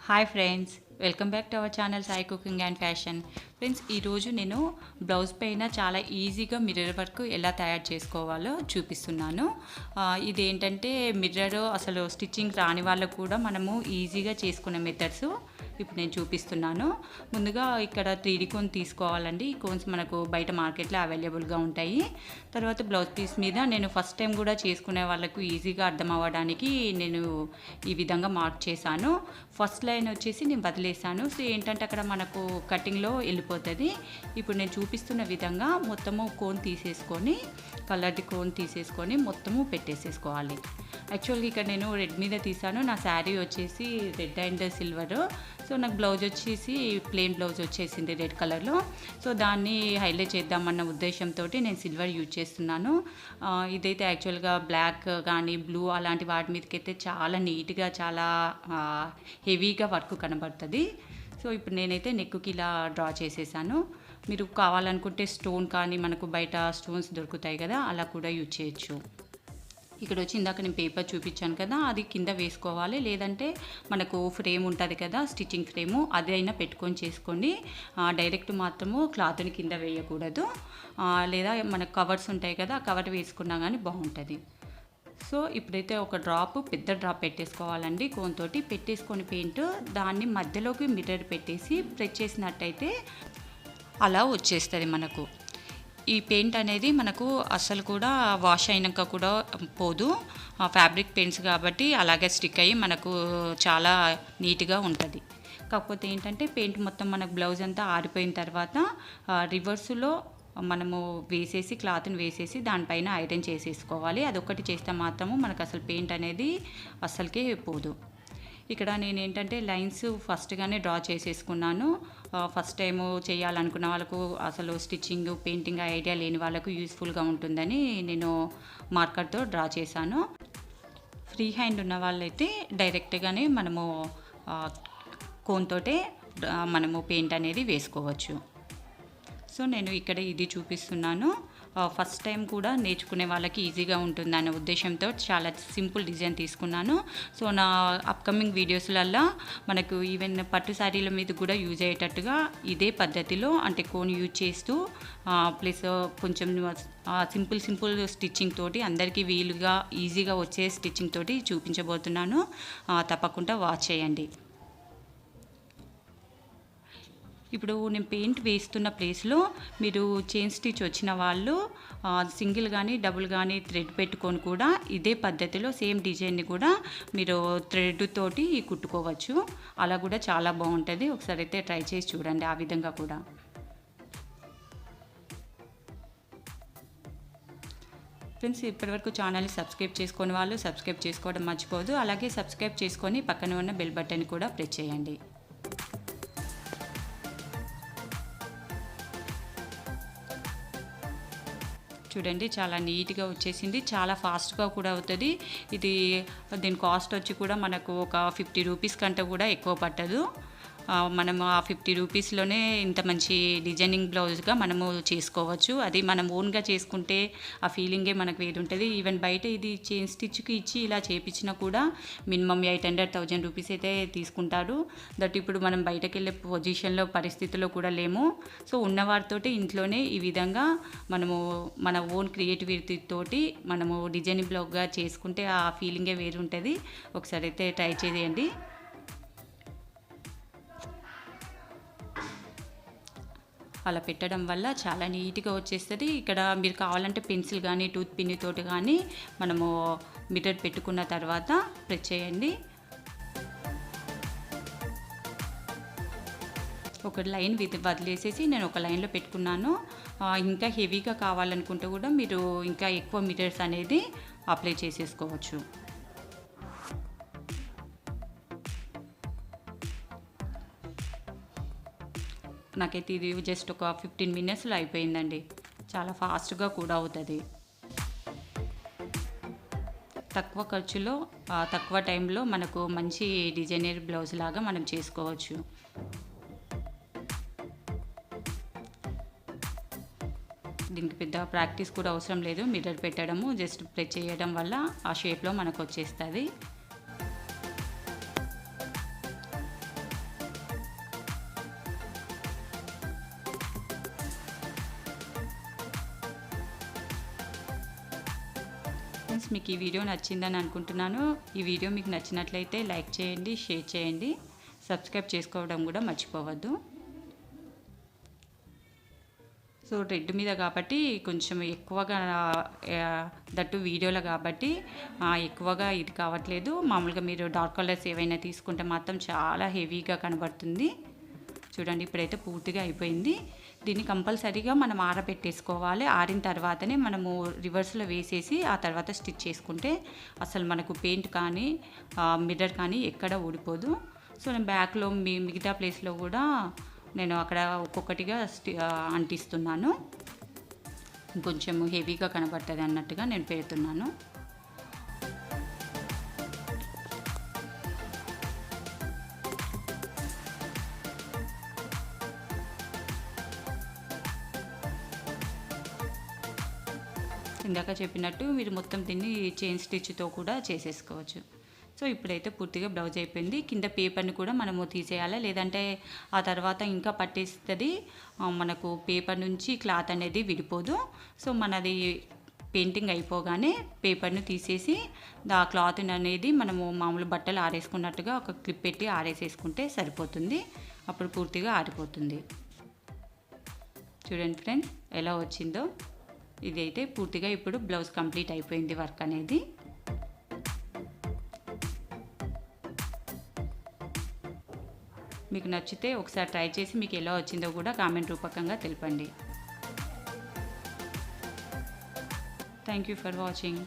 Hi friends, welcome back to our channel Sai cooking and fashion. Friends, ఈరోజు నేను blouse పైన చాలా ఈజీగా మిర్రర్ వర్క్ ఎలా తయారు చేసుకోవాలో చూపిస్తున్నాను. ఇదేంటంటే మిర్రర్ అసలు స్టిచ్చింగ్ రాని వాళ్ళకు కూడా మనము ఈజీగా చేసుకునే మెథడ్స్ ఇప్పుడు నేను చూపిస్తున్నాను. ముందుగా ఇక్కడ 3D కోన్ తీసుకోవాలండి. ఈ కోన్స్ మనకు బయట మార్కెట్లో అవైలబుల్గా ఉంటాయి. తర్వాత బ్లౌజ్ పీస్ మీద నేను ఫస్ట్ టైం కూడా చేసుకునే వాళ్ళకు ఈజీగా అర్థం అవ్వడానికి నేను ఈ విధంగా మార్క్ చేశాను. ఫస్ట్ లైన్ వచ్చేసి నేను వదిలేసాను. సో ఏంటంటే అక్కడ మనకు కటింగ్లో వెళ్ళిపోతుంది. ఇప్పుడు నేను చూపిస్తున్న విధంగా మొత్తము కోన్ తీసేసుకొని, కలర్డ్ కోన్ తీసేసుకొని మొత్తము పెట్టేసేసుకోవాలి. యాక్చువల్గా ఇక్కడ నేను రెడ్ మీద తీసాను. నా శారీ వచ్చేసి రెడ్ అండ్ సిల్వర్. సో నాకు బ్లౌజ్ వచ్చేసి ప్లెయిన్ బ్లౌజ్ వచ్చేసింది రెడ్ కలర్లో. సో దాన్ని హైలైట్ చేద్దామన్న ఉద్దేశంతో నేను సిల్వర్ యూజ్ చేస్తున్నాను. ఇదైతే యాక్చువల్గా బ్లాక్ కానీ బ్లూ అలాంటి వాటి మీదకైతే చాలా నీట్గా, చాలా హెవీగా వర్క్ కనబడుతుంది. సో ఇప్పుడు నేనైతే నెక్కి ఇలా డ్రా చేసేసాను. మీరు కావాలనుకుంటే స్టోన్ కానీ మనకు బయట స్టోన్స్ దొరుకుతాయి కదా, అలా కూడా యూజ్ చేయొచ్చు. ఇక్కడ వచ్చి ఇందాక నేను పేపర్ చూపించాను కదా, అది కింద వేసుకోవాలి. లేదంటే మనకు ఫ్రేమ్ ఉంటుంది కదా, స్టిచ్చింగ్ ఫ్రేము, అదైనా పెట్టుకొని చేసుకోండి. డైరెక్ట్ మాత్రము క్లాత్ని కింద వేయకూడదు. లేదా మనకు కవర్స్ ఉంటాయి కదా, ఆ కవర్ వేసుకున్నా కానీ బాగుంటుంది. సో ఇప్పుడైతే ఒక పెద్ద డ్రాప్ పెట్టేసుకోవాలండి. కోన్ తోటి పెట్టేసుకొని పెయింట్ దాన్ని మధ్యలోకి మిర్రర్ పెట్టేసి ప్రెస్ చేసినట్టయితే అలా వచ్చేస్తుంది మనకు. ఈ పెయింట్ అనేది మనకు అస్సలు కూడా వాష్ అయినాక కూడా పోదు. ఫ్యాబ్రిక్ పెయింట్స్ కాబట్టి అలాగే స్టిక్ అయ్యి మనకు చాలా నీట్గా ఉంటుంది. కాకపోతే ఏంటంటే పెయింట్ మొత్తం మనకు బ్లౌజ్ అంతా ఆరిపోయిన తర్వాత రివర్స్లో మనము వేసేసి క్లాత్ని వేసేసి దానిపైన ఐరన్ చేసేసుకోవాలి. అదొక్కటి చేస్తే మాత్రము మనకు అసలు పెయింట్ అనేది అస్సలకే పోదు. ఇక్కడ నేను ఏంటంటే లైన్స్ ఫస్ట్గానే డ్రా చేసేసుకున్నాను. ఫస్ట్ టైము చేయాలనుకున్న వాళ్ళకు, అసలు స్టిచ్చింగ్ పెయింటింగ్ ఐడియా లేని వాళ్ళకు యూస్ఫుల్గా ఉంటుందని నేను మార్కర్తో డ్రా చేశాను. ఫ్రీ హ్యాండ్ ఉన్న వాళ్ళైతే డైరెక్ట్గానే మనము కోన్తోటే మనము పెయింట్ అనేది వేసుకోవచ్చు. సో నేను ఇక్కడ ఇది చూపిస్తున్నాను. ఫస్ట్ టైం కూడా నేర్చుకునే వాళ్ళకి ఈజీగా ఉంటుందనే ఉద్దేశంతో చాలా సింపుల్ డిజైన్ తీసుకున్నాను. సో నా అప్కమింగ్ వీడియోస్లల్లో మనకు ఈవెన్ పట్టు శారీల మీద కూడా యూజ్ అయ్యేటట్టుగా ఇదే పద్ధతిలో, అంటే కోన్ యూజ్ చేస్తూ ప్లస్ కొంచెం సింపుల్ స్టిచ్చింగ్ తోటి అందరికీ వీలుగా ఈజీగా వచ్చే స్టిచ్చింగ్ తోటి చూపించబోతున్నాను. తప్పకుండా వాచ్ చేయండి. ఇప్పుడు నేను పెయింట్ వేస్తున్న ప్లేస్లో మీరు చైన్ స్టిచ్ వచ్చిన వాళ్ళు సింగిల్ కానీ డబుల్ కానీ థ్రెడ్ పెట్టుకొని కూడా ఇదే పద్ధతిలో సేమ్ డిజైన్ని కూడా మీరు థ్రెడ్ తోటి కుట్టుకోవచ్చు. అలా కూడా చాలా బాగుంటుంది. ఒకసారి అయితే ట్రై చేసి చూడండి ఆ విధంగా కూడా. ఫ్రెండ్స్, ఇప్పటివరకు ఛానల్ని సబ్స్క్రైబ్ చేసుకొని వాళ్ళు సబ్స్క్రైబ్ చేసుకోవడం మర్చిపోదు. అలాగే సబ్స్క్రైబ్ చేసుకొని పక్కన ఉన్న బెల్ బటన్ కూడా ప్రెస్ చేయండి. చూడండి, చాలా నీట్గా వచ్చేసింది. చాలా ఫాస్ట్గా కూడా అవుతుంది. దీని కాస్ట్ వచ్చి కూడా మనకు ఒక 50 రూపీస్ కంటే కూడా ఎక్కువ పట్టదు. మనం ఆ 50 రూపీస్లోనే ఇంత మంచి డిజైనింగ్ బ్లౌజ్గా మనము చేసుకోవచ్చు. అది మనం ఓన్గా చేసుకుంటే ఆ ఫీలింగే మనకు వేరు ఉంటుంది. ఈవెన్ బయట ఇది చైన్ స్టిచ్కి ఇచ్చి ఇలా చేయించినా కూడా మినిమం 800-1000 రూపీస్ అయితే తీసుకుంటారు. దట్ ఇప్పుడు మనం బయటకు వెళ్ళే పొజిషన్లో పరిస్థితుల్లో కూడా లేము. సో ఉన్నవారితోటి ఇంట్లోనే ఈ విధంగా మనము మన ఓన్ క్రియేటివిటీ తోటి మనము డిజైనింగ్ బ్లౌజ్గా చేసుకుంటే ఆ ఫీలింగే వేరు ఉంటుంది. ఒకసారి అయితే ట్రై చేయండి. అలా పెట్టడం వల్ల చాలా నీట్గా వచ్చేస్తుంది. ఇక్కడ మీరు కావాలంటే పెన్సిల్ కానీ టూత్ పిన్ తోటి కానీ మనము మిర్రర్ పెట్టుకున్న తర్వాత ప్రెస్ చేయండి. ఒక లైన్ వదిలేసేసి నేను ఒక లైన్లో పెట్టుకున్నాను. ఇంకా హెవీగా కావాలనుకుంటే కూడా మీరు ఇంకా ఎక్కువ మిర్రర్స్ అనేది అప్లై చేసేసుకోవచ్చు. నాకైతే ఇది జస్ట్ ఒక 15 మినిట్స్లో అయిపోయిందండి. చాలా ఫాస్ట్గా కూడా అవుతుంది. తక్కువ ఖర్చులో తక్కువ టైంలో మనకు మంచి డిజైనర్ బ్లౌజ్ లాగా మనం చేసుకోవచ్చు. దీనికి పెద్ద ప్రాక్టీస్ కూడా అవసరం లేదు. మిర్రర్ పెట్టడము, జస్ట్ ప్రెస్ చేయడం వల్ల ఆ షేప్లో మనకు వచ్చేస్తుంది. ఫ్రెండ్స్, మీకు ఈ వీడియో నచ్చిందని అనుకుంటున్నాను. ఈ వీడియో మీకు నచ్చినట్లయితే లైక్ చేయండి, షేర్ చేయండి, సబ్స్క్రైబ్ చేసుకోవడం కూడా మర్చిపోవద్దు. సో రెడ్ మీద కాబట్టి కొంచెం ఎక్కువగా దట్టు వీడియోలో కాబట్టి ఎక్కువగా ఇది కావట్లేదు. మామూలుగా మీరు డార్క్ కలర్స్ ఏవైనా తీసుకుంటే మాత్రం చాలా హెవీగా కనబడుతుంది. చూడండి, ఇప్పుడైతే పూర్తిగా అయిపోయింది. దీన్ని కంపల్సరీగా మనం ఆరబెట్టేసుకోవాలి. ఆరిన తర్వాతనే మనము రివర్స్లో వేసేసి ఆ తర్వాత స్టిచ్ చేసుకుంటే అసలు మనకు పెయింట్ కానీ మిర్రర్ కానీ ఎక్కడ ఊడిపోదు. సో నేను బ్యాక్లో మిగతా ప్లేస్లో కూడా నేను అక్కడ ఒక్కొక్కటిగా అంటిస్తున్నాను. కొంచెం హెవీగా కనబడుతుంది అన్నట్టుగా నేను పెడుతున్నాను. ఇందాక చెప్పినట్టు మీరు మొత్తం దీన్ని చైన్ స్టిచ్తో కూడా చేసేసుకోవచ్చు. సో ఇప్పుడైతే పూర్తిగా బ్లౌజ్ అయిపోయింది. కింద పేపర్ని కూడా మనము తీసేయాలి, లేదంటే ఆ తర్వాత ఇంకా పట్టేస్తుంది. మనకు పేపర్ నుంచి క్లాత్ అనేది విడిపోదు. సో మనది పెయింటింగ్ అయిపోగానే పేపర్ని తీసేసి ఆ క్లాత్ అనేది మనము మామూలు బట్టలు ఆరేసుకున్నట్టుగా ఒక క్లిప్ పెట్టి ఆరేసేసుకుంటే సరిపోతుంది. అప్పుడు పూర్తిగా ఆరిపోతుంది. చూడండి ఫ్రెండ్స్ ఎలా వచ్చిందో. ఇది అయితే పూర్తిగా ఇప్పుడు బ్లౌజ్ కంప్లీట్ అయిపోయింది వర్క్ అనేది. మీకు నచ్చితే ఒకసారి ట్రై చేసి మీకు ఎలా వచ్చిందో కూడా కామెంట్ రూపకంగా తెలపండి. Thank you for watching.